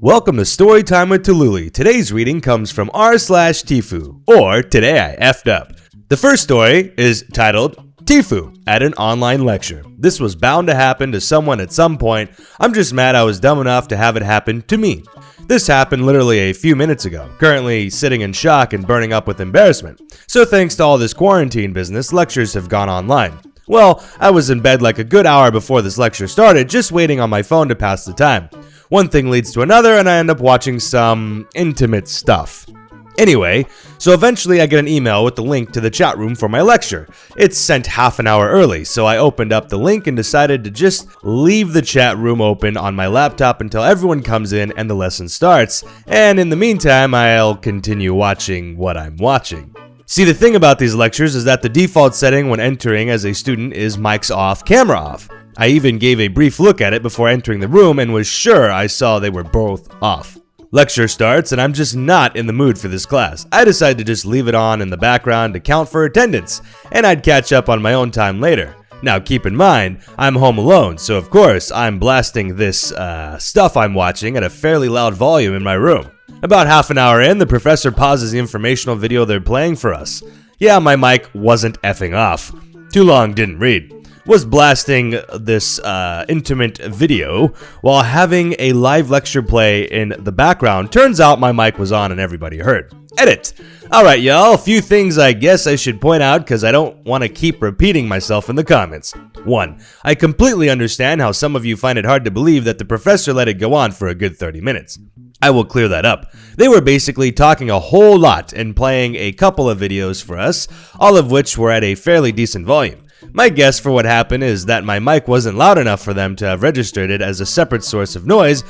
Welcome to Storytime with Tallulah. Today's reading comes from r/TIFU, or Today I Effed Up. The first story is titled TIFU at an online lecture. This was bound to happen to someone at some point. I'm just mad I was dumb enough to have it happen to me. This happened literally a few minutes ago, currently sitting in shock and burning up with embarrassment. So thanks to all this quarantine business, lectures have gone online. Well, I was in bed like a good hour before this lecture started, just waiting on my phone to pass the time. One thing leads to another, and I end up watching some intimate stuff. Anyway, so eventually I get an email with the link to the chat room for my lecture. It's sent half an hour early, so I opened up the link and decided to just leave the chat room open on my laptop until everyone comes in and the lesson starts, and in the meantime, I'll continue watching what I'm watching. See, the thing about these lectures is that the default setting when entering as a student is mics off, camera off. I even gave a brief look at it before entering the room and was sure I saw they were both off. Lecture starts and I'm just not in the mood for this class. I decide to just leave it on in the background to count for attendance, and I'd catch up on my own time later. Now keep in mind, I'm home alone, so of course I'm blasting this stuff I'm watching at a fairly loud volume in my room. About half an hour in, the professor pauses the informational video they're playing for us. Yeah, my mic wasn't effing off. Too long, didn't read. Was blasting this intimate video while having a live lecture play in the background. Turns out my mic was on and everybody heard. Edit. Alright y'all, a few things I guess I should point out because I don't want to keep repeating myself in the comments. 1. I completely understand how some of you find it hard to believe that the professor let it go on for a good 30 minutes. I will clear that up. They were basically talking a whole lot and playing a couple of videos for us, all of which were at a fairly decent volume. My guess for what happened is that my mic wasn't loud enough for them to have registered it as a separate source of noise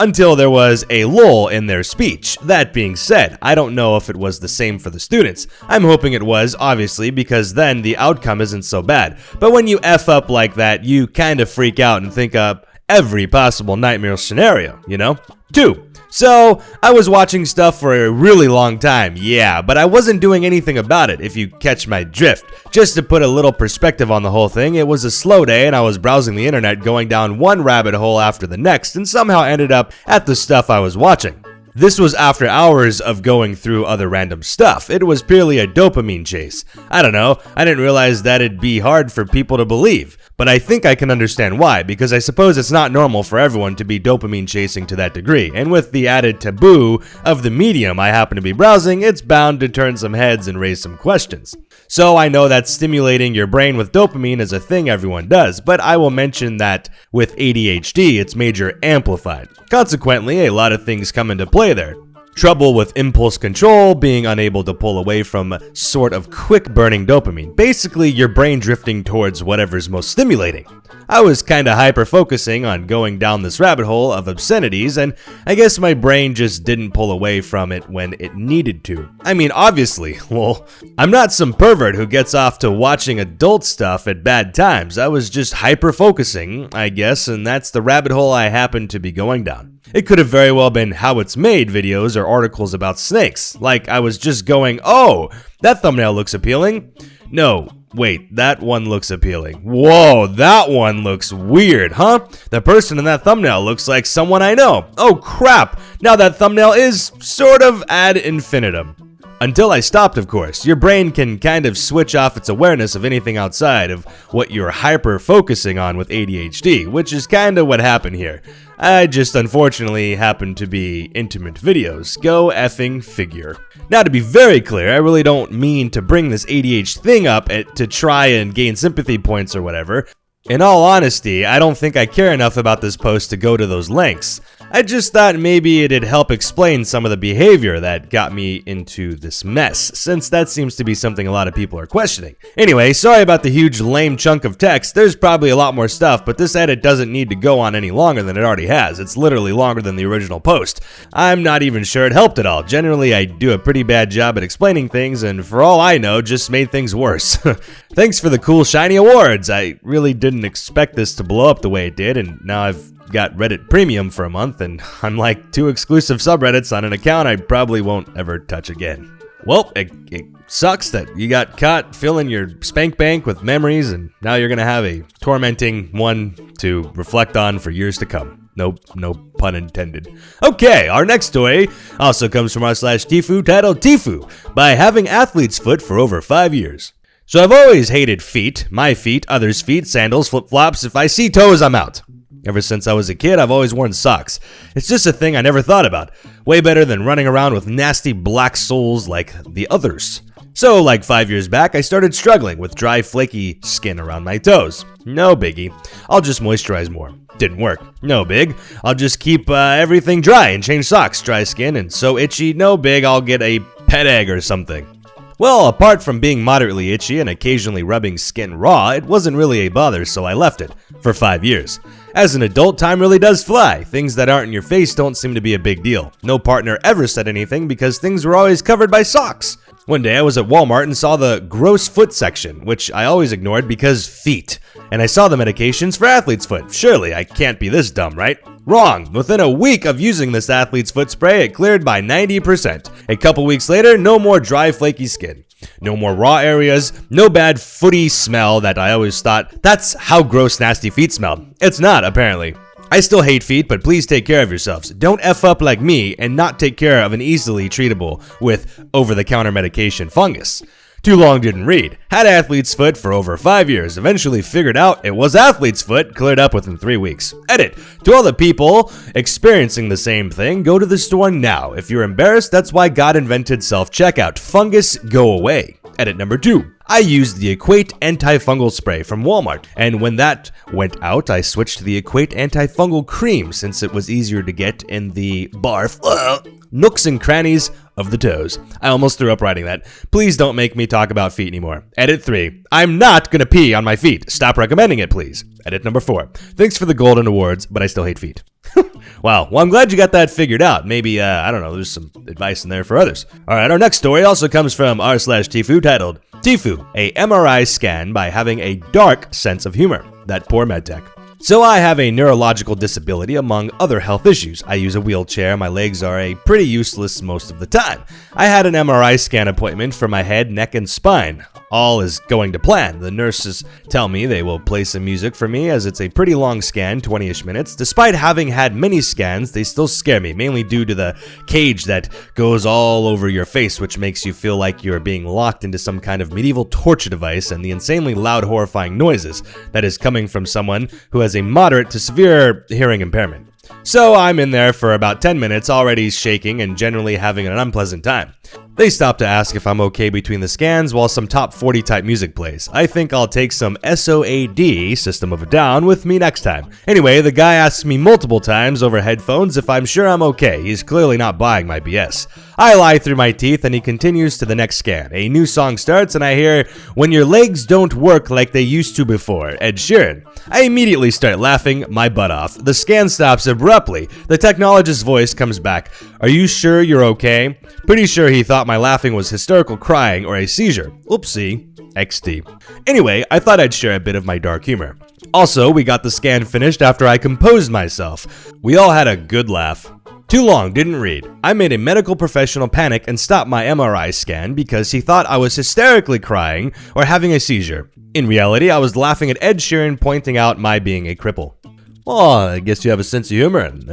until there was a lull in their speech. That being said, I don't know if it was the same for the students. I'm hoping it was, obviously, because then the outcome isn't so bad. But when you F up like that, you kind of freak out and think up every possible nightmare scenario, you know? 2. So, I was watching stuff for a really long time, yeah, but I wasn't doing anything about it, if you catch my drift. Just to put a little perspective on the whole thing, it was a slow day and I was browsing the internet going down one rabbit hole after the next and somehow ended up at the stuff I was watching. This was after hours of going through other random stuff. It was purely a dopamine chase. I don't know, I didn't realize that it'd be hard for people to believe. But I think I can understand why, because I suppose it's not normal for everyone to be dopamine chasing to that degree, and with the added taboo of the medium I happen to be browsing, it's bound to turn some heads and raise some questions. So I know that stimulating your brain with dopamine is a thing everyone does, but I will mention that with ADHD, it's major amplified. Consequently, a lot of things come into play there. Trouble with impulse control, being unable to pull away from sort of quick burning dopamine. Basically, your brain drifting towards whatever's most stimulating. I was kinda hyper-focusing on going down this rabbit hole of obscenities, and I guess my brain just didn't pull away from it when it needed to. I mean, obviously, well, I'm not some pervert who gets off to watching adult stuff at bad times. I was just hyper-focusing, I guess, and that's the rabbit hole I happened to be going down. It could have very well been how it's made videos or articles about snakes. Like I was just going, oh, that thumbnail looks appealing. No, wait, that one looks appealing. Whoa, that one looks weird, huh? The person in that thumbnail looks like someone I know. Oh crap, now that thumbnail is sort of ad infinitum. Until I stopped, of course. Your brain can kind of switch off its awareness of anything outside of what you're hyper-focusing on with ADHD, which is kind of what happened here. I just unfortunately happened to be intimate videos. Go effing figure. Now to be very clear, I really don't mean to bring this ADHD thing up to try and gain sympathy points or whatever. In all honesty, I don't think I care enough about this post to go to those lengths. I just thought maybe it'd help explain some of the behavior that got me into this mess, since that seems to be something a lot of people are questioning. Anyway, sorry about the huge lame chunk of text. There's probably a lot more stuff, but this edit doesn't need to go on any longer than it already has. It's literally longer than the original post. I'm not even sure it helped at all. Generally, I do a pretty bad job at explaining things, and for all I know, just made things worse. Thanks for the cool shiny awards. I really didn't expect this to blow up the way it did, and now I've got Reddit Premium for a month, and I'm like 2 exclusive subreddits on an account I probably won't ever touch again. Well, it sucks that you got caught filling your spank bank with memories, and now you're gonna have a tormenting one to reflect on for years to come. Nope, no pun intended. Okay, our next story also comes from r/TIFU, titled TIFU, by having athlete's foot for over 5 years. So I've always hated feet, my feet, others' feet, sandals, flip-flops. If I see toes, I'm out. Ever since I was a kid, I've always worn socks. It's just a thing I never thought about. Way better than running around with nasty black soles like the others. So, like 5 years back, I started struggling with dry, flaky skin around my toes. No biggie. I'll just moisturize more. Didn't work. No big. I'll just keep everything dry and change socks. Dry skin and so itchy. No big. I'll get a pet egg or something. Well, apart from being moderately itchy and occasionally rubbing skin raw, it wasn't really a bother, so I left it for 5 years. As an adult, time really does fly. Things that aren't in your face don't seem to be a big deal. No partner ever said anything because things were always covered by socks. One day I was at Walmart and saw the gross foot section, which I always ignored because feet. And I saw the medications for athlete's foot. Surely I can't be this dumb, right? Wrong. Within a week of using this athlete's foot spray, it cleared by 90%. A couple weeks later, no more dry, flaky skin. No more raw areas, no bad footy smell that I always thought that's how gross, nasty feet smell. It's not, apparently. I still hate feet, but please take care of yourselves. Don't F up like me and not take care of an easily treatable with over-the-counter medication fungus. Too long didn't read. Had athlete's foot for over 5 years. Eventually figured out it was athlete's foot. Cleared up within 3 weeks. Edit. To all the people experiencing the same thing, go to the store now. If you're embarrassed, that's why God invented self-checkout. Fungus, go away. Edit number 2. I used the Equate antifungal spray from Walmart, and when that went out, I switched to the Equate antifungal cream since it was easier to get in the barf nooks and crannies of the toes. I almost threw up writing that. Please don't make me talk about feet anymore. Edit 3. I'm not gonna pee on my feet. Stop recommending it, please. Edit number 4. Thanks for the golden awards, but I still hate feet. Wow, well, I'm glad you got that figured out. Maybe, I don't know, there's some advice in there for others. Alright, our next story also comes from r/TIFU, titled TIFU, a MRI scan by having a dark sense of humor. That poor medtech. So I have a neurological disability among other health issues. I use a wheelchair, my legs are pretty useless most of the time. I had an MRI scan appointment for my head, neck, and spine. All is going to plan. The nurses tell me they will play some music for me as it's a pretty long scan, 20-ish minutes. Despite having had many scans, they still scare me, mainly due to the cage that goes all over your face, which makes you feel like you're being locked into some kind of medieval torture device, and the insanely loud, horrifying noises that is coming from someone who has a moderate to severe hearing impairment. So I'm in there for about 10 minutes, already shaking and generally having an unpleasant time. They stop to ask if I'm okay between the scans while some top 40 type music plays. I think I'll take some SOAD, System of a Down, with me next time. Anyway, the guy asks me multiple times over headphones if I'm sure I'm okay. He's clearly not buying my BS. I lie through my teeth and he continues to the next scan. A new song starts and I hear, "When Your Legs Don't Work Like They Used to Before," Ed Sheeran. I immediately start laughing my butt off. The scan stops abruptly. The technologist's voice comes back. "Are you sure you're okay?" Pretty sure he thought my laughing was hysterical crying or a seizure. Oopsie. XD. Anyway, I thought I'd share a bit of my dark humor. Also, we got the scan finished after I composed myself. We all had a good laugh. Too long, didn't read. I made a medical professional panic and stop my MRI scan because he thought I was hysterically crying or having a seizure. In reality, I was laughing at Ed Sheeran pointing out my being a cripple. Well, I guess you have a sense of humor, and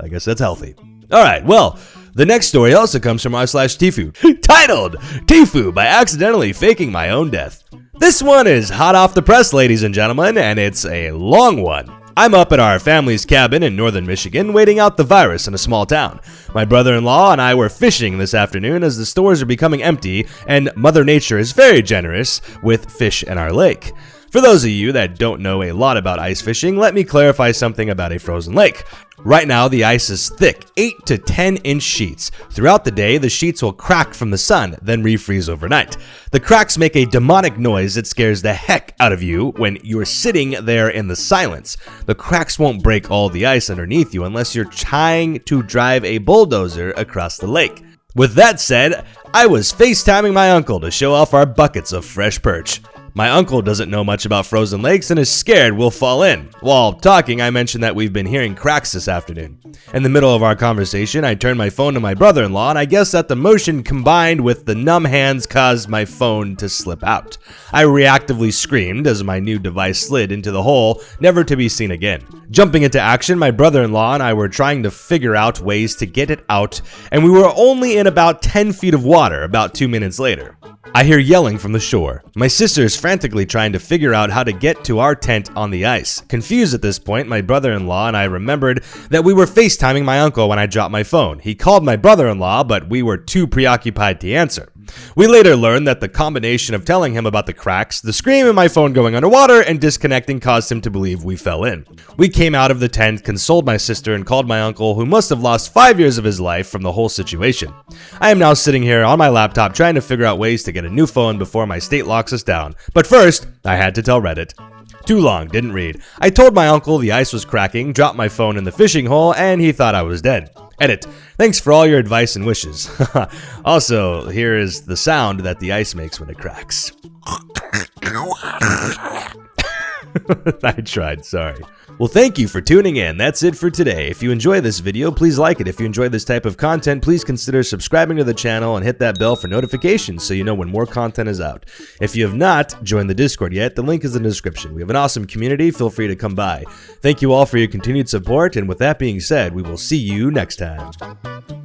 I guess that's healthy. Alright, well, the next story also comes from r/TIFU, titled TIFU by accidentally faking my own death. This one is hot off the press, ladies and gentlemen, and it's a long one. I'm up at our family's cabin in northern Michigan waiting out the virus in a small town. My brother-in-law and I were fishing this afternoon as the stores are becoming empty and Mother Nature is very generous with fish in our lake. For those of you that don't know a lot about ice fishing, let me clarify something about a frozen lake. Right now, the ice is thick, 8 to 10 inch sheets. Throughout the day, the sheets will crack from the sun, then refreeze overnight. The cracks make a demonic noise that scares the heck out of you when you're sitting there in the silence. The cracks won't break all the ice underneath you unless you're trying to drive a bulldozer across the lake. With that said, I was FaceTiming my uncle to show off our buckets of fresh perch. My uncle doesn't know much about frozen lakes and is scared we'll fall in. While talking, I mentioned that we've been hearing cracks this afternoon. In the middle of our conversation, I turned my phone to my brother-in-law, and I guess that the motion combined with the numb hands caused my phone to slip out. I reactively screamed as my new device slid into the hole, never to be seen again. Jumping into action, my brother-in-law and I were trying to figure out ways to get it out, and we were only in about 10 feet of water about 2 minutes later. I hear yelling from the shore. My sister is frantically trying to figure out how to get to our tent on the ice. Confused at this point, my brother-in-law and I remembered that we were FaceTiming my uncle when I dropped my phone. He called my brother-in-law, but we were too preoccupied to answer. We later learned that the combination of telling him about the cracks, the scream and my phone going underwater, and disconnecting caused him to believe we fell in. We came out of the tent, consoled my sister, and called my uncle, who must have lost 5 years of his life from the whole situation. I am now sitting here on my laptop trying to figure out ways to get a new phone before my state locks us down. But first, I had to tell Reddit. Too long, didn't read. I told my uncle the ice was cracking, dropped my phone in the fishing hole, and he thought I was dead. Edit. Thanks for all your advice and wishes. Also, here is the sound that the ice makes when it cracks. I tried, sorry. Well, thank you for tuning in. That's it for today. If you enjoy this video, please like it. If you enjoy this type of content, please consider subscribing to the channel and hit that bell for notifications so you know when more content is out. If you have not joined the Discord yet, the link is in the description. We have an awesome community. Feel free to come by. Thank you all for your continued support, and with that being said, we will see you next time.